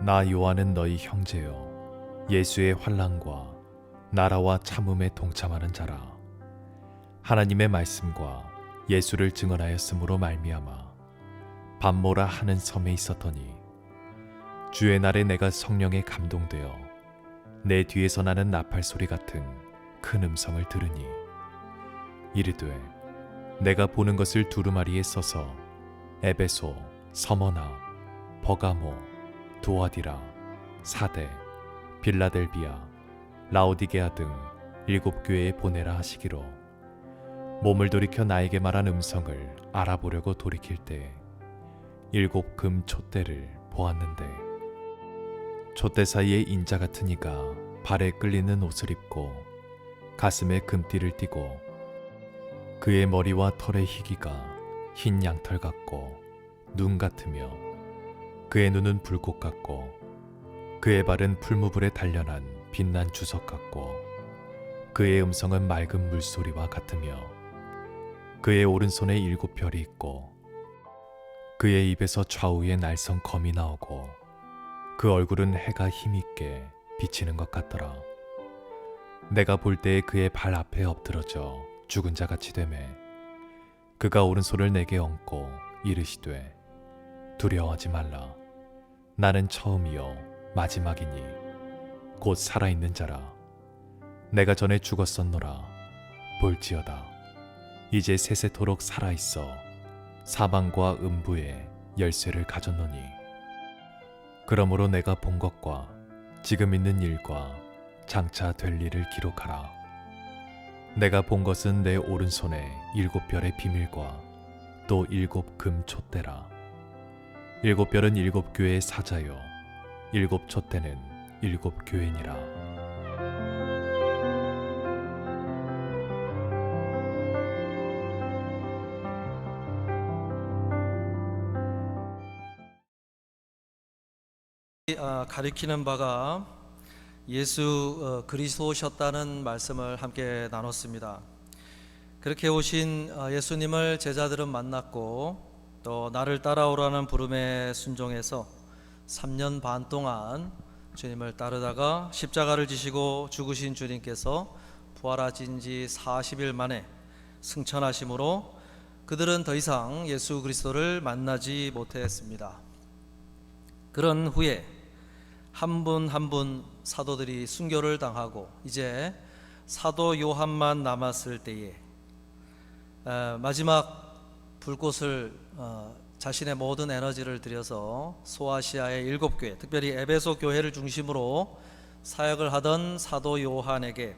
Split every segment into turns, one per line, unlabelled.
나 요한은 너희 형제요 예수의 환난과 나라와 참음에 동참하는 자라. 하나님의 말씀과 예수를 증언하였으므로 말미암아 밤모라 하는 섬에 있었더니 주의 날에 내가 성령에 감동되어 내 뒤에서 나는 나팔 소리 같은 큰 음성을 들으니 이르되 내가 보는 것을 두루마리에 써서 에베소, 서머나, 버가모, 두아디라, 사대, 빌라델비아, 라오디게아 등 7교회에 보내라 하시기로 몸을 돌이켜 나에게 말한 음성을 알아보려고 돌이킬 때 7금 촛대를 보았는데 촛대 사이에 인자 같은 이가 발에 끌리는 옷을 입고 가슴에 금띠를 띠고 그의 머리와 털의 희기가 흰 양털 같고 눈 같으며 그의 눈은 불꽃 같고 그의 발은 풀무불에 단련한 빛난 주석 같고 그의 음성은 맑은 물소리와 같으며 그의 오른손에 7별이 있고 그의 입에서 좌우에 날선 검이 나오고 그 얼굴은 해가 힘있게 비치는 것 같더라. 내가 볼 때에 그의 발 앞에 엎드러져 죽은 자 같이 되매 그가 오른손을 내게 얹고 이르시되 두려워하지 말라. 나는 처음이요 마지막이니 곧 살아있는 자라. 내가 전에 죽었었노라. 볼지어다 이제 세세토록 살아있어 사방과 음부의 열쇠를 가졌노니 그러므로 내가 본 것과 지금 있는 일과 장차 될 일을 기록하라. 내가 본 것은 내 오른손에 7별의 비밀과 또 7금 촛대라. 7별은 7교회의 사자요 7촛대는 7교회니라.
가리키는 바가 예수 그리스도셨다는 말씀을 함께 나눴습니다. 그렇게 오신 예수님을 제자들은 만났고 또 나를 따라오라는 부름에 순종해서 3년 반 동안 주님을 따르다가 십자가를 지시고 죽으신 주님께서 부활하신 지 40일 만에 승천하심으로 그들은 더 이상 예수 그리스도를 만나지 못했습니다. 그런 후에 한 분 한 분 사도들이 순교를 당하고 이제 사도 요한만 남았을 때에 마지막 불꽃을 자신의 모든 에너지를 들여서 소아시아의 7교회, 특별히 에베소 교회를 중심으로 사역을 하던 사도 요한에게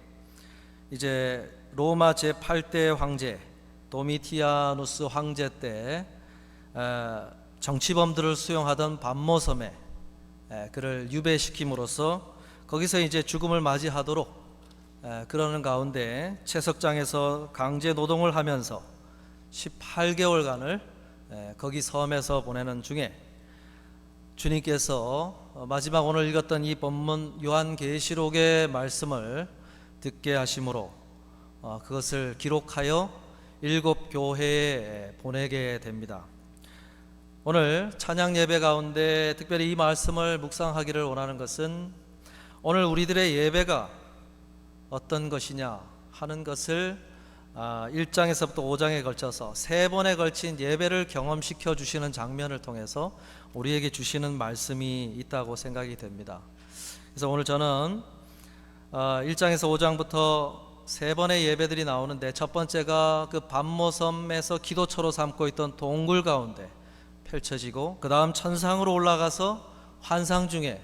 이제 로마 제8대 황제 도미티아누스 황제 때 정치범들을 수용하던 밤모섬에 그를 유배시킴으로써 거기서 이제 죽음을 맞이하도록 그러는 가운데 채석장에서 강제 노동을 하면서 18개월간을 거기 섬에서 보내는 중에 주님께서 마지막 오늘 읽었던 이 본문 요한계시록의 말씀을 듣게 하심으로 그것을 기록하여 7교회에 보내게 됩니다. 오늘 찬양 예배 가운데 특별히 이 말씀을 묵상하기를 원하는 것은 오늘 우리들의 예배가 어떤 것이냐 하는 것을 1장에서부터 5장에 걸쳐서 3번에 걸친 예배를 경험시켜 주시는 장면을 통해서 우리에게 주시는 말씀이 있다고 생각이 됩니다. 그래서 오늘 저는 1장에서 5장부터 3번의 예배들이 나오는데 첫 번째가 그 밤모섬에서 기도처로 삼고 있던 동굴 가운데 펼쳐지고 그 다음 천상으로 올라가서 환상 중에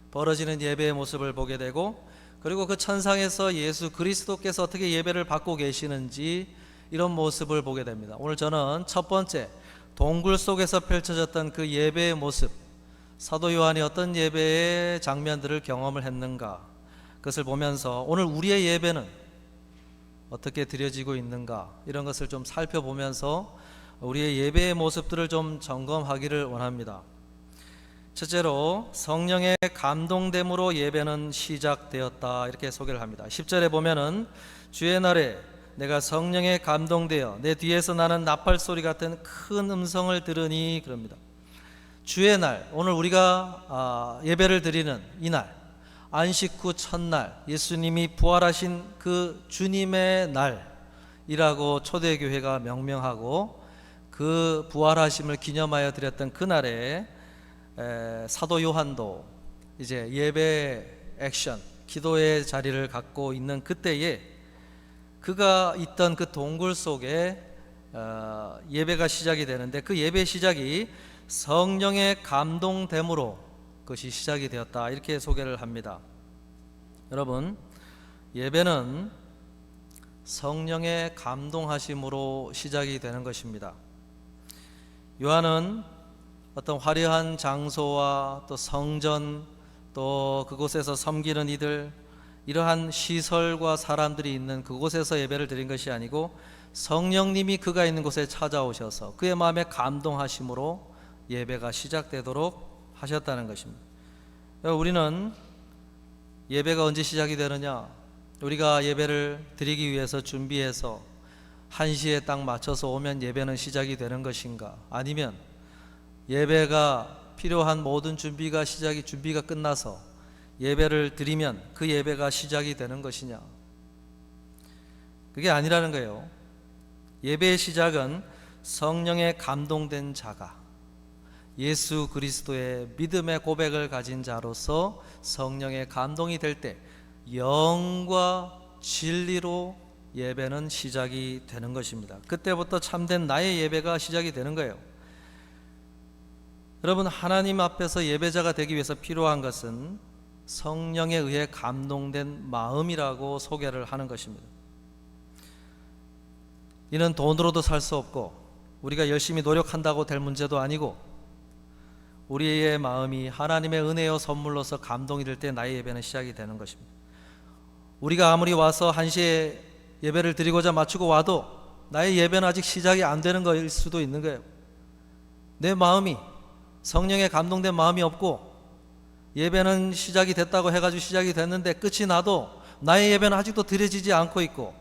벌어지는 예배의 모습을 보게 되고 그리고 그 천상에서 예수 그리스도께서 어떻게 예배를 받고 계시는지 이런 모습을 보게 됩니다. 오늘 저는 첫 번째 동굴 속에서 펼쳐졌던 그 예배의 모습, 사도 요한이 어떤 예배의 장면들을 경험을 했는가 그것을 보면서 오늘 우리의 예배는 어떻게 드려지고 있는가 이런 것을 좀 살펴보면서 우리의 예배의 모습들을 좀 점검하기를 원합니다. 첫째로 성령의 감동됨으로 예배는 시작되었다 이렇게 소개를 합니다. 10절에 보면은 주의 날에 내가 성령에 감동되어 내 뒤에서 나는 나팔 소리 같은 큰 음성을 들으니 그럽니다. 주의 날, 오늘 우리가 예배를 드리는 이날, 안식 후 첫날, 예수님이 부활하신 그 주님의 날이라고 초대교회가 명명하고, 그 부활하심을 기념하여 드렸던 그날에 사도 요한도 이제 예배 액션, 기도의 자리를 갖고 있는 그때에 그가 있던 그 동굴 속에 예배가 시작이 되는데, 그 예배 시작이 성령의 감동됨으로 그것이 시작이 되었다, 이렇게 소개를 합니다. 여러분, 예배는 성령의 감동하심으로 시작이 되는 것입니다. 요한은 어떤 화려한 장소와 또 성전, 또 그곳에서 섬기는 이들, 이러한 시설과 사람들이 있는 그곳에서 예배를 드린 것이 아니고 성령님이 그가 있는 곳에 찾아오셔서 그의 마음에 감동하심으로 예배가 시작되도록 하셨다는 것입니다. 우리는 예배가 언제 시작이 되느냐? 우리가 예배를 드리기 위해서 준비해서 1시에 딱 맞춰서 오면 예배는 시작이 되는 것인가? 아니면 예배가 필요한 모든 준비가 끝나서 예배를 드리면 그 예배가 시작이 되는 것이냐? 그게 아니라는 거예요. 예배의 시작은 성령에 감동된 자가 예수 그리스도의 믿음의 고백을 가진 자로서 성령의 감동이 될 때 영과 진리로 예배는 시작이 되는 것입니다. 그때부터 참된 나의 예배가 시작이 되는 거예요. 여러분, 하나님 앞에서 예배자가 되기 위해서 필요한 것은 성령에 의해 감동된 마음이라고 소개를 하는 것입니다. 이는 돈으로도 살 수 없고 우리가 열심히 노력한다고 될 문제도 아니고, 우리의 마음이 하나님의 은혜요 선물로서 감동이 될 때 나의 예배는 시작이 되는 것입니다. 우리가 아무리 와서 1시에 예배를 드리고자 마치고 와도 나의 예배는 아직 시작이 안 되는 것일 수도 있는 거예요. 내 마음이 성령에 감동된 마음이 없고 예배는 시작이 됐다고 해가지고 시작이 됐는데 끝이 나도 나의 예배는 아직도 드려지지 않고 있고,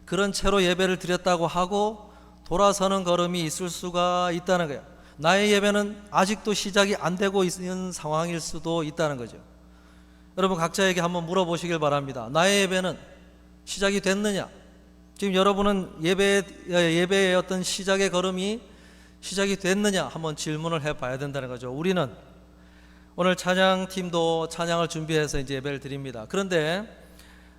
그런 채로 예배를 드렸다고 하고 돌아서는 걸음이 있을 수가 있다는 거예요. 나의 예배는 아직도 시작이 안 되고 있는 상황일 수도 있다는 거죠. 여러분, 각자에게 한번 물어보시길 바랍니다. 나의 예배는 시작이 됐느냐? 지금 여러분은 예배의 어떤 시작의 걸음이 시작이 됐느냐? 한번 질문을 해봐야 된다는 거죠. 우리는 오늘 찬양팀도 찬양을 준비해서 이제 예배를 드립니다. 그런데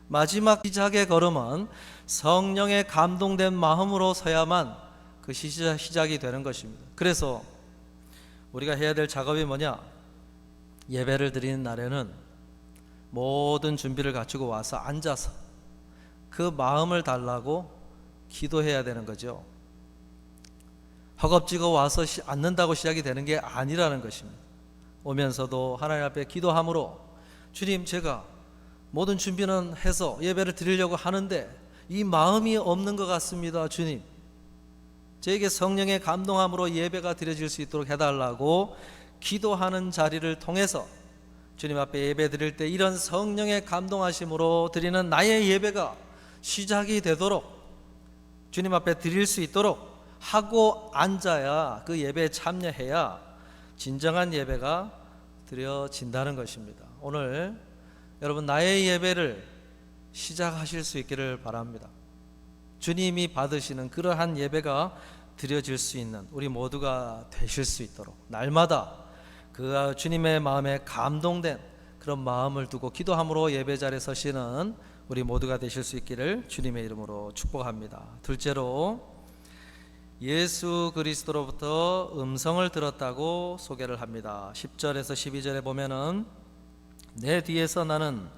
마지막 시작의 걸음은 성령에 감동된 마음으로 서야만 그 시작이 되는 것입니다. 그래서 우리가 해야 될 작업이 뭐냐? 예배를 드리는 날에는 모든 준비를 갖추고 와서 앉아서 그 마음을 달라고 기도해야 되는 거죠. 허겁지겁 와서 앉는다고 시작이 되는 게 아니라는 것입니다. 오면서도 하나님 앞에 기도함으로, 주님, 제가 모든 준비는 해서 예배를 드리려고 하는데 이 마음이 없는 것 같습니다. 주님, 저에게 성령의 감동함으로 예배가 드려질 수 있도록 해달라고 기도하는 자리를 통해서 주님 앞에 예배 드릴 때 이런 성령의 감동하심으로 드리는 나의 예배가 시작이 되도록, 주님 앞에 드릴 수 있도록 하고 앉아야, 그 예배에 참여해야 진정한 예배가 드려진다는 것입니다. 오늘 여러분, 나의 예배를 시작하실 수 있기를 바랍니다. 주님이 받으시는 그러한 예배가 드려질 수 있는 우리 모두가 되실 수 있도록 날마다 그 주님의 마음에 감동된 그런 마음을 두고 기도함으로 예배 자리에 서시는 우리 모두가 되실 수 있기를 주님의 이름으로 축복합니다. 둘째로, 예수 그리스도로부터 음성을 들었다고 소개를 합니다. 10절에서 12절에 보면은, 내 뒤에서 나는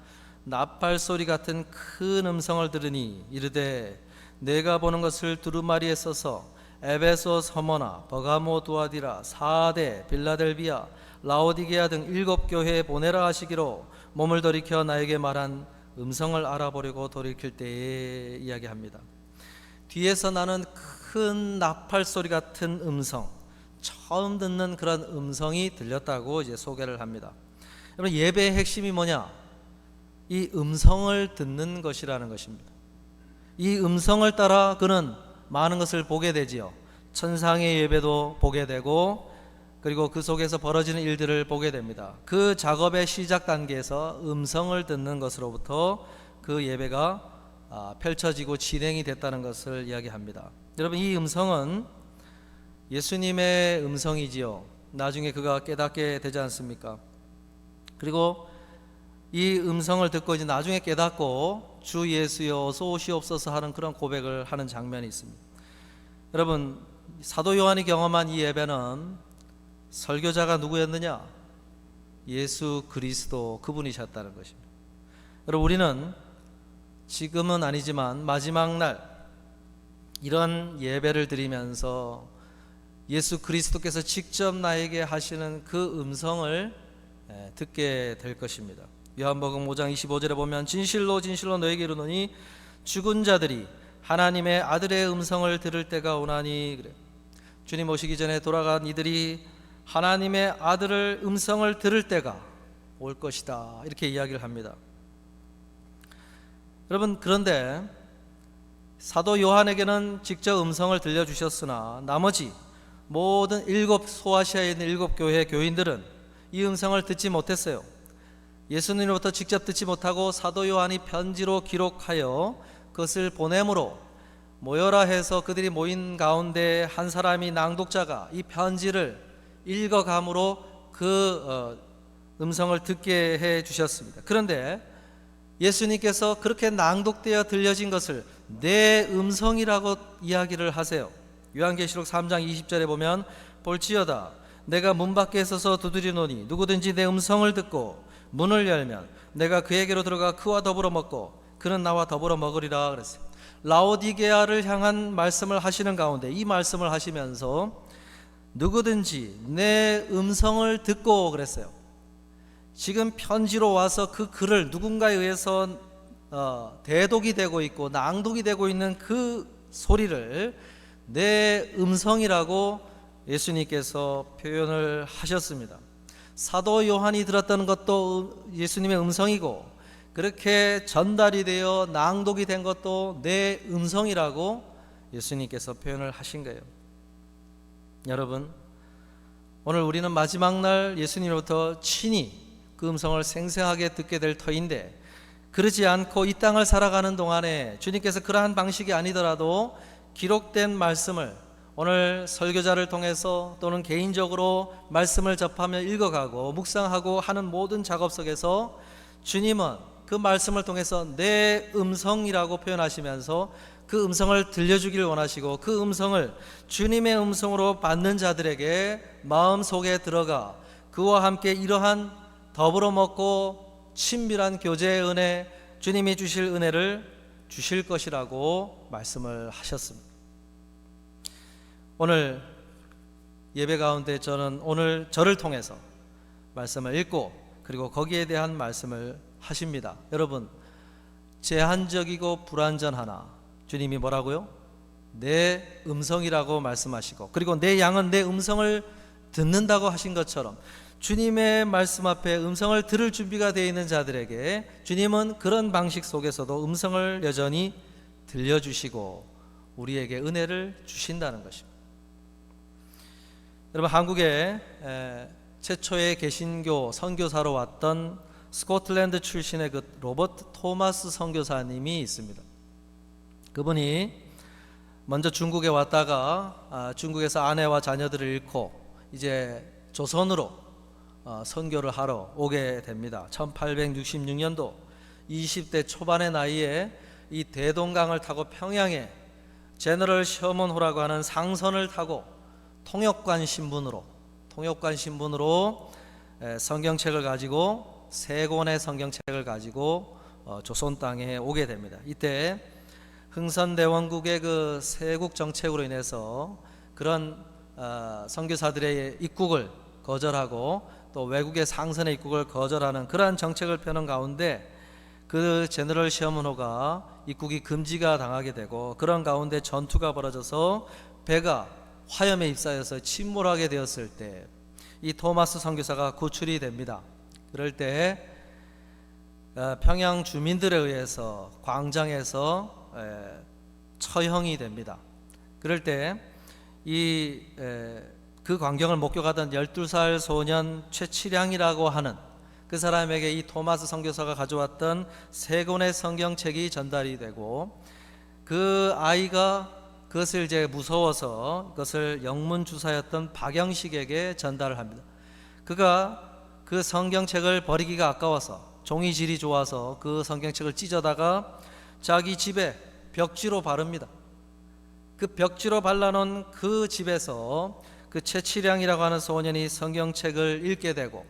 나팔 소리 같은 큰 음성을 들으니 이르되, 내가 보는 것을 두루마리에 써서 에베소, 서머나, 버가모, 두아디라, 사데, 빌라델비아, 라오디게아 등 7교회에 보내라 하시기로 몸을 돌이켜 나에게 말한 음성을 알아보려고 돌이킬 때에 이야기합니다. 뒤에서 나는 큰 나팔 소리 같은 음성, 처음 듣는 그런 음성이 들렸다고 이제 소개를 합니다. 여러분, 예배의 핵심이 뭐냐? 이 음성을 듣는 것이라는 것입니다. 이 음성을 따라 그는 많은 것을 보게 되지요. 천상의 예배도 보게 되고, 그리고 그 속에서 벌어지는 일들을 보게 됩니다. 그 작업의 시작 단계에서 음성을 듣는 것으로부터 그 예배가 펼쳐지고 진행이 됐다는 것을 이야기합니다. 여러분, 이 음성은 예수님의 음성이지요. 나중에 그가 깨닫게 되지 않습니까? 그리고 이 음성을 듣고 이제 나중에 깨닫고 주 예수여 어서 오시옵소서 하는 그런 고백을 하는 장면이 있습니다. 여러분, 사도 요한이 경험한 이 예배는 설교자가 누구였느냐? 예수 그리스도, 그분이셨다는 것입니다. 여러분, 우리는 지금은 아니지만 마지막 날 이런 예배를 드리면서 예수 그리스도께서 직접 나에게 하시는 그 음성을 듣게 될 것입니다. 요한복음 5장 25절에 보면 진실로 진실로 너에게 이르노니 죽은 자들이 하나님의 아들의 음성을 들을 때가 오나니, 그래. 주님 오시기 전에 돌아간 이들이 하나님의 아들의 음성을 들을 때가 올 것이다, 이렇게 이야기를 합니다. 여러분, 그런데 사도 요한에게는 직접 음성을 들려주셨으나 나머지 모든 소아시아에 있는 7교회 교인들은 이 음성을 듣지 못했어요. 예수님으로부터 직접 듣지 못하고 사도 요한이 편지로 기록하여 그것을 보냄으로 모여라 해서 그들이 모인 가운데 한 사람이, 낭독자가 이 편지를 읽어감으로 그 음성을 듣게 해 주셨습니다. 그런데 예수님께서 그렇게 낭독되어 들려진 것을 내 음성이라고 이야기를 하세요. 요한계시록 3장 20절에 보면 볼지어다 내가 문 밖에 서서 두드리노니 누구든지 내 음성을 듣고 문을 열면 내가 그에게로 들어가 그와 더불어 먹고 그는 나와 더불어 먹으리라 그랬어요. 라오디게아를 향한 말씀을 하시는 가운데 이 말씀을 하시면서 누구든지 내 음성을 듣고 그랬어요. 지금 편지로 와서 그 글을 누군가에 의해서 대독이 되고 있고 낭독이 되고 있는 그 소리를 내 음성이라고 예수님께서 표현을 하셨습니다. 사도 요한이 들었던 것도 예수님의 음성이고 그렇게 전달이 되어 낭독이 된 것도 내 음성이라고 예수님께서 표현을 하신 거예요. 여러분, 오늘 우리는 마지막 날 예수님으로부터 친히 그 음성을 생생하게 듣게 될 터인데, 그러지 않고 이 땅을 살아가는 동안에 주님께서 그러한 방식이 아니더라도 기록된 말씀을 오늘 설교자를 통해서 또는 개인적으로 말씀을 접하며 읽어가고 묵상하고 하는 모든 작업 속에서 주님은 그 말씀을 통해서 내 음성이라고 표현하시면서 그 음성을 들려주길 원하시고 그 음성을 주님의 음성으로 받는 자들에게 마음속에 들어가 그와 함께 이러한 더불어 먹고 친밀한 교제의 은혜, 주님이 주실 은혜를 주실 것이라고 말씀을 하셨습니다. 오늘 예배 가운데 저는 오늘 저를 통해서 말씀을 읽고 그리고 거기에 대한 말씀을 하십니다. 여러분, 제한적이고 불완전하나 주님이 뭐라고요? 내 음성이라고 말씀하시고 그리고 내 양은 내 음성을 듣는다고 하신 것처럼 주님의 말씀 앞에 음성을 들을 준비가 되어 있는 자들에게 주님은 그런 방식 속에서도 음성을 여전히 들려주시고 우리에게 은혜를 주신다는 것입니다. 여러분, 한국에 최초의 개신교 선교사로 왔던 스코틀랜드 출신의 그 로버트 토마스 선교사님이 있습니다. 그분이 먼저 중국에 왔다가 중국에서 아내와 자녀들을 잃고 이제 조선으로 선교를 하러 오게 됩니다. 1866년도 20대 초반의 나이에 이 대동강을 타고 평양에 제너럴 셔먼호라고 하는 상선을 타고 통역관 신분으로 성경책을 가지고 세 권의 성경책을 가지고 조선 땅에 오게 됩니다. 이때 흥선대원국의 그 세국 정책으로 인해서 그런 선교사들의 입국을 거절하고 또 외국의 상선의 입국을 거절하는 그러한 정책을 펴는 가운데 그 제너럴 셔먼호가 입국이 금지가 당하게 되고 그런 가운데 전투가 벌어져서 배가 화염에 입사해서 침몰하게 되었을 때 이 토마스 선교사가 구출이 됩니다. 그럴 때 평양 주민들에 의해서 광장에서 처형이 됩니다. 그럴 때 이 그 광경을 목격하던 12살 소년 최치량이라고 하는 그 사람에게 이 토마스 선교사가 가져왔던 3권의 성경책이 전달이 되고, 그 아이가 그것을 이제 무서워서 그것을 영문 주사였던 박영식에게 전달을 합니다. 그가 그 성경책을 버리기가 아까워서, 종이질이 좋아서 그 성경책을 찢어다가 자기 집에 벽지로 바릅니다. 그 벽지로 발라놓은 그 집에서 그 최치량이라고 하는 소년이 성경책을 읽게 되고,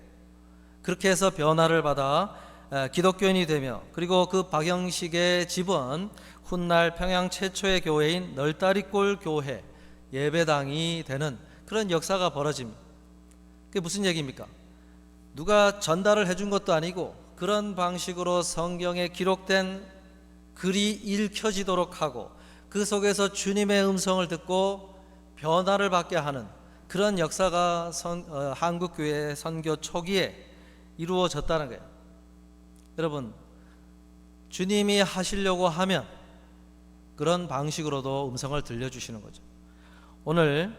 그렇게 해서 변화를 받아 기독교인이 되며, 그리고 그 박영식의 집은 훗날 평양 최초의 교회인 널다리골 교회 예배당이 되는 그런 역사가 벌어집니다. 그게 무슨 얘기입니까? 누가 전달을 해준 것도 아니고 그런 방식으로 성경에 기록된 글이 읽혀지도록 하고 그 속에서 주님의 음성을 듣고 변화를 받게 하는 그런 역사가 한국교회 선교 초기에 이루어졌다는 거예요. 여러분, 주님이 하시려고 하면 그런 방식으로도 음성을 들려주시는 거죠. 오늘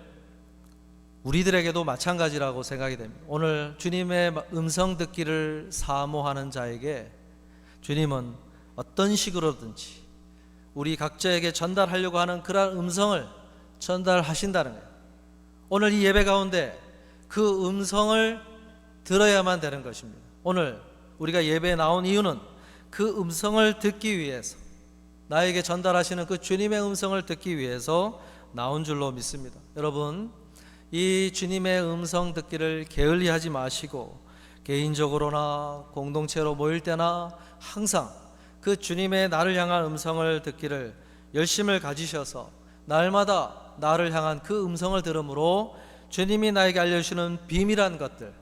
우리들에게도 마찬가지라고 생각이 됩니다. 오늘 주님의 음성 듣기를 사모하는 자에게 주님은 어떤 식으로든지 우리 각자에게 전달하려고 하는 그러한 음성을 전달하신다는 거예요. 오늘 이 예배 가운데 그 음성을 들어야만 되는 것입니다. 오늘 우리가 예배에 나온 이유는 그 음성을 듣기 위해서, 나에게 전달하시는 그 주님의 음성을 듣기 위해서 나온 줄로 믿습니다. 여러분, 이 주님의 음성 듣기를 게을리하지 마시고 개인적으로나 공동체로 모일 때나 항상 그 주님의 나를 향한 음성을 듣기를 열심을 가지셔서 날마다 나를 향한 그 음성을 들음으로 주님이 나에게 알려주시는 비밀한 것들,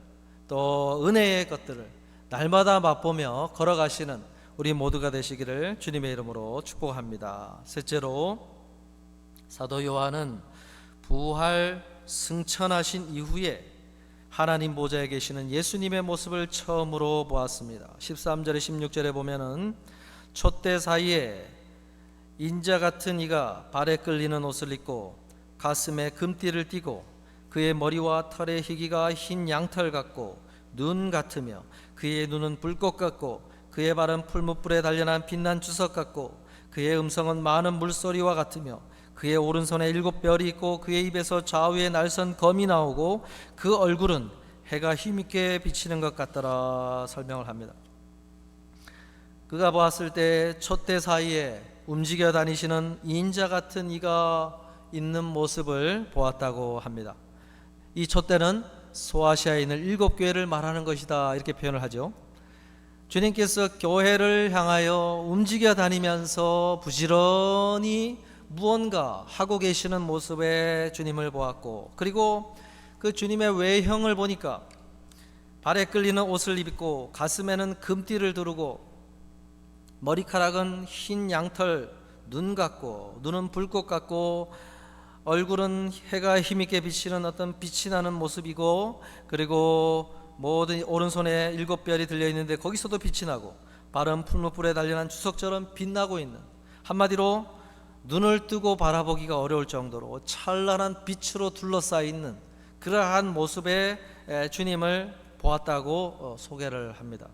또 은혜의 것들을 날마다 맛보며 걸어가시는 우리 모두가 되시기를 주님의 이름으로 축복합니다. 셋째로, 사도 요한은 부활 승천하신 이후에 하나님 보좌에 계시는 예수님의 모습을 처음으로 보았습니다. 13절에 16절에 보면은 촛대 사이에 인자 같은 이가 발에 끌리는 옷을 입고 가슴에 금띠를 띠고 그의 머리와 털의 희기가 흰 양털 같고 눈 같으며 그의 눈은 불꽃 같고 그의 발은 풀무불에 단련한 빛난 주석 같고 그의 음성은 많은 물소리와 같으며 그의 오른손에 7별이 있고 그의 입에서 좌우에 날선 검이 나오고 그 얼굴은 해가 힘있게 비치는 것 같더라 설명을 합니다. 그가 보았을 때 촛대 사이에 움직여 다니시는 인자 같은 이가 있는 모습을 보았다고 합니다. 이 촛대는 소아시아에 있는 7교회를 말하는 것이다 이렇게 표현을 하죠. 주님께서 교회를 향하여 움직여 다니면서 부지런히 무언가 하고 계시는 모습에 주님을 보았고, 그리고 그 주님의 외형을 보니까 발에 끌리는 옷을 입고 가슴에는 금띠를 두르고 머리카락은 흰 양털, 눈 같고 눈은 불꽃 같고 얼굴은 해가 힘있게 비치는 어떤 빛이 나는 모습이고, 그리고 모든 오른손에 7별이 들려있는데 거기서도 빛이 나고 발은 풀무불에 단련한 주석처럼 빛나고 있는, 한마디로 눈을 뜨고 바라보기가 어려울 정도로 찬란한 빛으로 둘러싸여 있는 그러한 모습의 주님을 보았다고 소개를 합니다.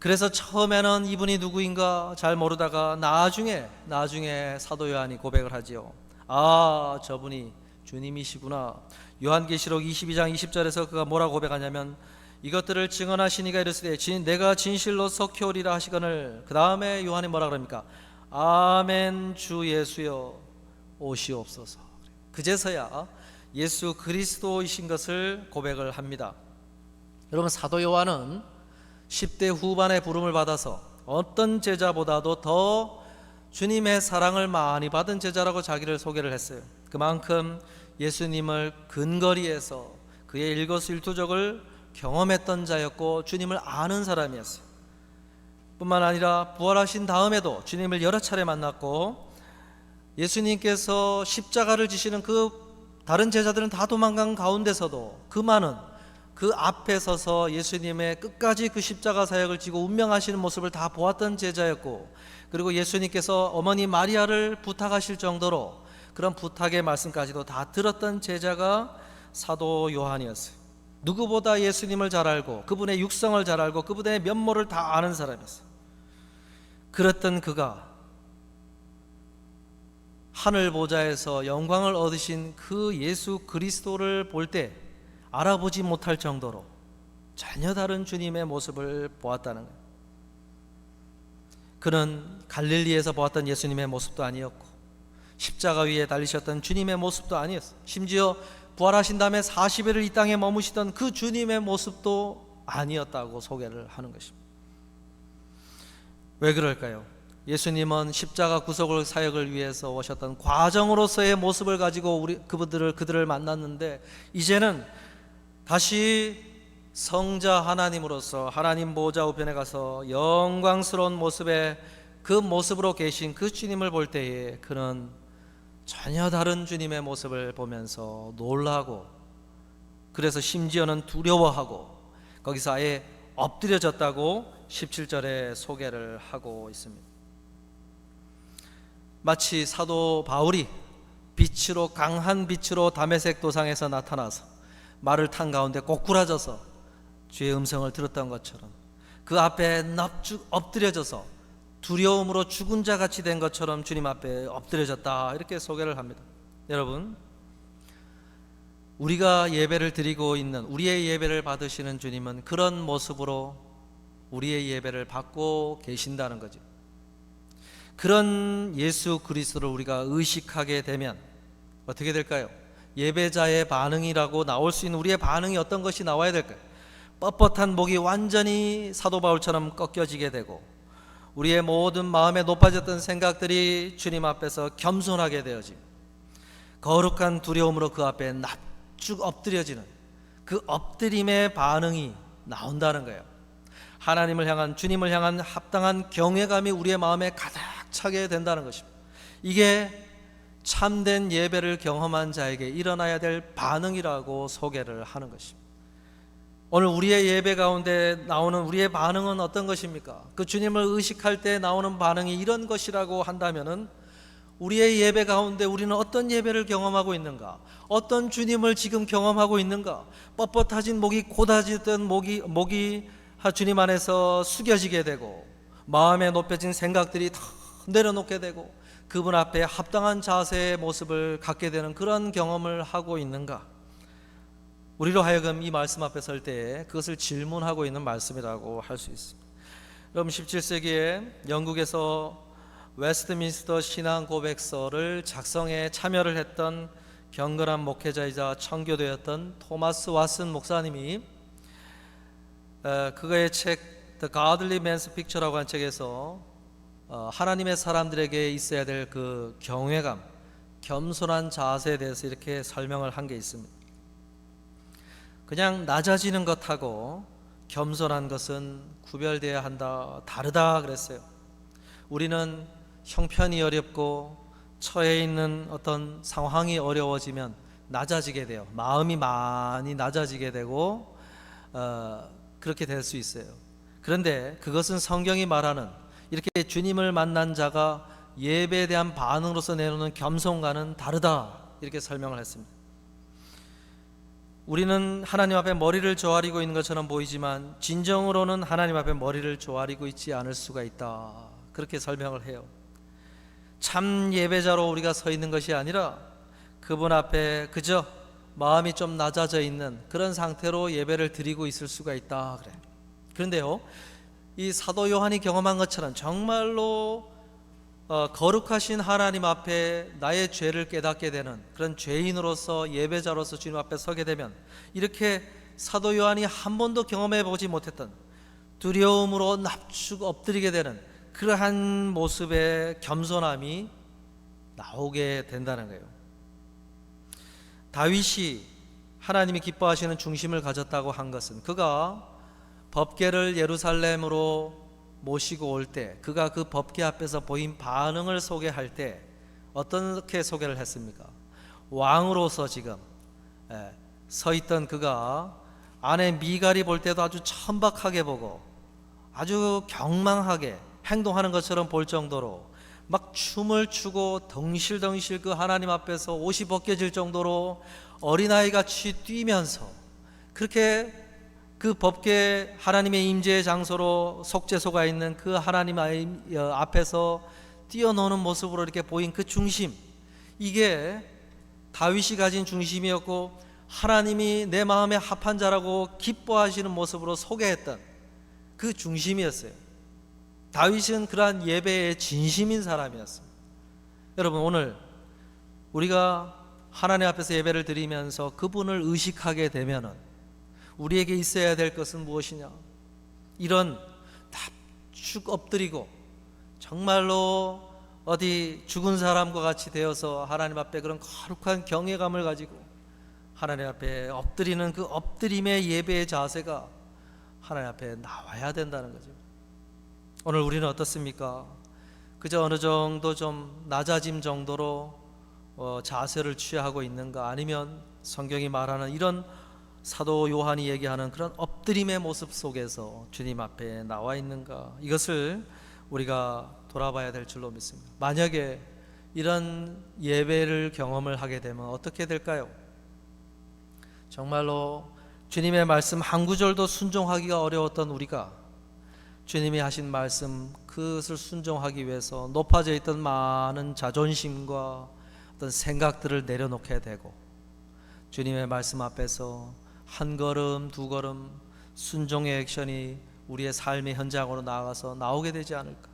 그래서 처음에는 이분이 누구인가 잘 모르다가 나중에 사도 요한이 고백을 하지요. 아, 저분이 주님이시구나. 요한계시록 22장 20절에서 그가 뭐라고 고백하냐면 이것들을 증언하시니가 이르시되 내가 진실로 석회오리라 하시거늘, 그 다음에 요한이 뭐라 그럽니까? 아멘 주 예수여 오시옵소서. 그제서야 예수 그리스도이신 것을 고백을 합니다. 여러분, 사도 요한은 10대 후반의 부름을 받아서 어떤 제자보다도 더 주님의 사랑을 많이 받은 제자라고 자기를 소개를 했어요. 그만큼 예수님을 근거리에서 그의 일거수일투족을 경험했던 자였고 주님을 아는 사람이었어요. 뿐만 아니라 부활하신 다음에도 주님을 여러 차례 만났고, 예수님께서 십자가를 지시는 그 다른 제자들은 다 도망간 가운데서도 그만은 그 앞에 서서 예수님의 끝까지 그 십자가 사역을 지고 운명하시는 모습을 다 보았던 제자였고, 그리고 예수님께서 어머니 마리아를 부탁하실 정도로 그런 부탁의 말씀까지도 다 들었던 제자가 사도 요한이었어요. 누구보다 예수님을 잘 알고 그분의 육성을 잘 알고 그분의 면모를 다 아는 사람이었어요. 그랬던 그가 하늘 보좌에서 영광을 얻으신 그 예수 그리스도를 볼 때 알아보지 못할 정도로 전혀 다른 주님의 모습을 보았다는 거예요. 그는 갈릴리에서 보았던 예수님의 모습도 아니었고 십자가 위에 달리셨던 주님의 모습도 아니었어요. 심지어 부활하신 다음에 40일을 이 땅에 머무시던 그 주님의 모습도 아니었다고 소개를 하는 것입니다. 왜 그럴까요? 예수님은 십자가 구속을 사역을 위해서 오셨던 과정으로서의 모습을 가지고 그들을 만났는데, 이제는 다시 성자 하나님으로서 하나님 보좌 우편에 가서 영광스러운 모습의 그 모습으로 계신 그 주님을 볼 때에 그는 전혀 다른 주님의 모습을 보면서 놀라고, 그래서 심지어는 두려워하고 거기서 아예 엎드려졌다고 17절에 소개를 하고 있습니다. 마치 사도 바울이 빛으로, 강한 빛으로 다메섹 도상에서 나타나서 말을 탄 가운데 꼬꾸라져서 주의 음성을 들었던 것처럼 그 앞에 납죽 엎드려져서 두려움으로 죽은 자 같이 된 것처럼 주님 앞에 엎드려졌다, 이렇게 소개를 합니다. 여러분, 우리가 예배를 드리고 있는, 우리의 예배를 받으시는 주님은 그런 모습으로 우리의 예배를 받고 계신다는 거죠. 그런 예수 그리스도를 우리가 의식하게 되면 어떻게 될까요? 예배자의 반응이라고 나올 수 있는 우리의 반응이 어떤 것이 나와야 될까요? 뻣뻣한 목이 완전히 사도 바울처럼 꺾여지게 되고, 우리의 모든 마음에 높아졌던 생각들이 주님 앞에서 겸손하게 되어지고, 거룩한 두려움으로 그 앞에 납죽 엎드려지는 그 엎드림의 반응이 나온다는 거예요. 하나님을 향한, 주님을 향한 합당한 경외감이 우리의 마음에 가득 차게 된다는 것입니다. 이게 참된 예배를 경험한 자에게 일어나야 될 반응이라고 소개를 하는 것입니다. 오늘 우리의 예배 가운데 나오는 우리의 반응은 어떤 것입니까? 그 주님을 의식할 때 나오는 반응이 이런 것이라고 한다면은, 우리의 예배 가운데 우리는 어떤 예배를 경험하고 있는가? 어떤 주님을 지금 경험하고 있는가? 뻣뻣해진 목이, 고다지던 목이 주님 안에서 숙여지게 되고, 마음에 높여진 생각들이 다 내려놓게 되고, 그분 앞에 합당한 자세의 모습을 갖게 되는 그런 경험을 하고 있는가? 우리로 하여금 이 말씀 앞에 설 때에 그것을 질문하고 있는 말씀이라고 할 수 있습니다. 여러분, 17세기에 영국에서 웨스트민스터 신앙 고백서를 작성에 참여를 했던 경건한 목회자이자 청교도였던 토마스 왓슨 목사님이 그의 책 The Godly Man's Picture라고 한 책에서 하나님의 사람들에게 있어야 될 그 경외감, 겸손한 자세에 대해서 이렇게 설명을 한 게 있습니다. 그냥 낮아지는 것하고 겸손한 것은 구별되어야 한다, 다르다 그랬어요. 우리는 형편이 어렵고 처해 있는 어떤 상황이 어려워지면 낮아지게 돼요. 마음이 많이 낮아지게 되고 그렇게 될 수 있어요. 그런데 그것은 성경이 말하는 이렇게 주님을 만난 자가 예배에 대한 반응으로서 내놓는 겸손과는 다르다, 이렇게 설명을 했습니다. 우리는 하나님 앞에 머리를 조아리고 있는 것처럼 보이지만 진정으로는 하나님 앞에 머리를 조아리고 있지 않을 수가 있다, 그렇게 설명을 해요. 참 예배자로 우리가 서 있는 것이 아니라 그분 앞에 그저 마음이 좀 낮아져 있는 그런 상태로 예배를 드리고 있을 수가 있다 그래. 그런데요, 이 사도 요한이 경험한 것처럼 정말로 거룩하신 하나님 앞에 나의 죄를 깨닫게 되는 그런 죄인으로서, 예배자로서 주님 앞에 서게 되면, 이렇게 사도 요한이 한 번도 경험해 보지 못했던 두려움으로 납죽 엎드리게 되는 그러한 모습의 겸손함이 나오게 된다는 거예요. 다윗이 하나님이 기뻐하시는 중심을 가졌다고 한 것은, 그가 법궤를 예루살렘으로 모시고 올 때 그가 그 법궤 앞에서 보인 반응을 소개할 때 어떻게 소개를 했습니까? 왕으로서 지금 서 있던 그가 아내 미갈이 볼 때도 아주 천박하게 보고 아주 경망하게 행동하는 것처럼 볼 정도로 막 춤을 추고 덩실덩실 그 하나님 앞에서 옷이 벗겨질 정도로 어린아이같이 뛰면서 그렇게 그 법궤 하나님의 임재의 장소로 속죄소가 있는 그 하나님 앞에서 뛰어노는 모습으로 이렇게 보인 그 중심, 이게 다윗이 가진 중심이었고 하나님이 내 마음에 합한 자라고 기뻐하시는 모습으로 소개했던 그 중심이었어요. 다윗은 그러한 예배의 진심인 사람이었습니다. 여러분, 오늘 우리가 하나님 앞에서 예배를 드리면서 그분을 의식하게 되면은 우리에게 있어야 될 것은 무엇이냐? 이런 쭉 엎드리고 정말로 어디 죽은 사람과 같이 되어서 하나님 앞에 그런 거룩한 경외감을 가지고 하나님 앞에 엎드리는 그 엎드림의 예배의 자세가 하나님 앞에 나와야 된다는 거죠. 오늘 우리는 어떻습니까? 그저 어느 정도 좀 낮아짐 정도로 자세를 취하고 있는가? 아니면 성경이 말하는 이런 사도 요한이 얘기하는 그런 엎드림의 모습 속에서 주님 앞에 나와 있는가? 이것을 우리가 돌아봐야 될 줄로 믿습니다. 만약에 이런 예배를 경험을 하게 되면 어떻게 될까요? 정말로 주님의 말씀 한 구절도 순종하기가 어려웠던 우리가 주님이 하신 말씀 그것을 순종하기 위해서 높아져 있던 많은 자존심과 어떤 생각들을 내려놓게 되고 주님의 말씀 앞에서 한 걸음 두 걸음 순종의 액션이 우리의 삶의 현장으로 나아가서 나오게 되지 않을까.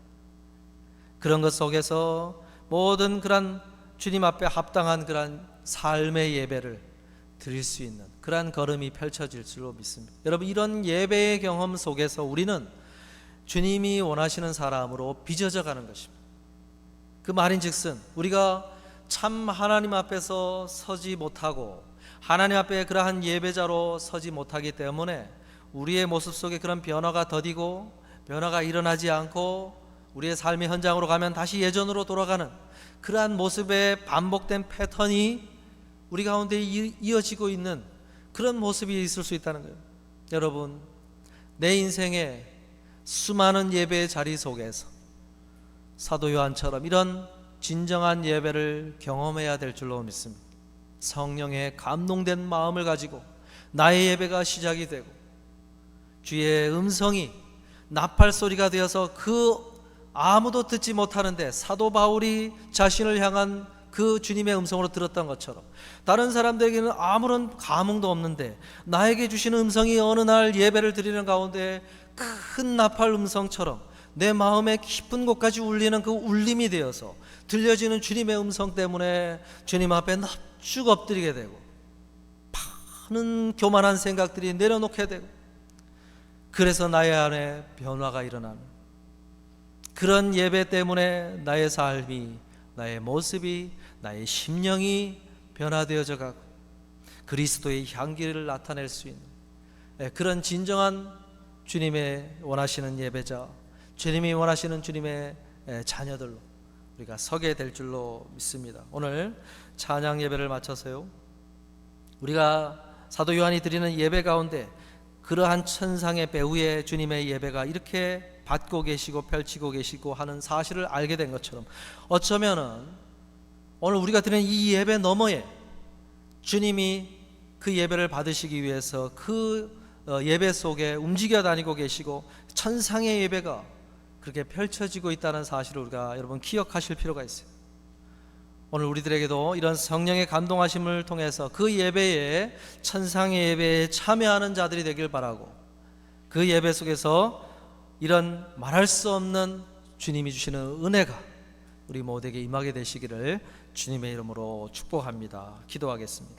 그런 것 속에서 모든 그런 주님 앞에 합당한 그런 삶의 예배를 드릴 수 있는 그러한 걸음이 펼쳐질 줄로 믿습니다. 여러분, 이런 예배의 경험 속에서 우리는 주님이 원하시는 사람으로 빚어져 가는 것입니다. 그 말인즉슨 우리가 참 하나님 앞에서 서지 못하고 하나님 앞에 그러한 예배자로 서지 못하기 때문에 우리의 모습 속에 그런 변화가 더디고 변화가 일어나지 않고 우리의 삶의 현장으로 가면 다시 예전으로 돌아가는 그러한 모습의 반복된 패턴이 우리 가운데 이어지고 있는 그런 모습이 있을 수 있다는 거예요. 여러분, 내 인생에 수많은 예배의 자리 속에서 사도 요한처럼 이런 진정한 예배를 경험해야 될 줄로 믿습니다. 성령의 감동된 마음을 가지고 나의 예배가 시작이 되고 주의 음성이 나팔 소리가 되어서 그 아무도 듣지 못하는데 사도 바울이 자신을 향한 그 주님의 음성으로 들었던 것처럼 다른 사람들에게는 아무런 감흥도 없는데 나에게 주시는 음성이 어느 날 예배를 드리는 가운데 큰 나팔 음성처럼 내 마음의 깊은 곳까지 울리는 그 울림이 되어서 들려지는 주님의 음성 때문에 주님 앞에 납죽 엎드리게 되고 많은 교만한 생각들이 내려놓게 되고 그래서 나의 안에 변화가 일어나는 그런 예배 때문에 나의 삶이, 나의 모습이, 나의 심령이 변화되어져 가고 그리스도의 향기를 나타낼 수 있는 그런 진정한 주님의 원하시는 예배자, 주님이 원하시는 주님의 자녀들로 우리가 서게 될 줄로 믿습니다. 오늘 찬양 예배를 마쳐서요, 우리가 사도 요한이 드리는 예배 가운데 그러한 천상의 배후의 주님의 예배가 이렇게 받고 계시고 펼치고 계시고 하는 사실을 알게 된 것처럼 어쩌면은 오늘 우리가 드리는 이 예배 너머에 주님이 그 예배를 받으시기 위해서 그 예배 속에 움직여 다니고 계시고 천상의 예배가 그렇게 펼쳐지고 있다는 사실을 우리가 여러분 기억하실 필요가 있어요. 오늘 우리들에게도 이런 성령의 감동하심을 통해서 그 예배에 천상의 예배에 참여하는 자들이 되길 바라고 그 예배 속에서 이런 말할 수 없는 주님이 주시는 은혜가 우리 모두에게 임하게 되시기를 주님의 이름으로 축복합니다. 기도하겠습니다.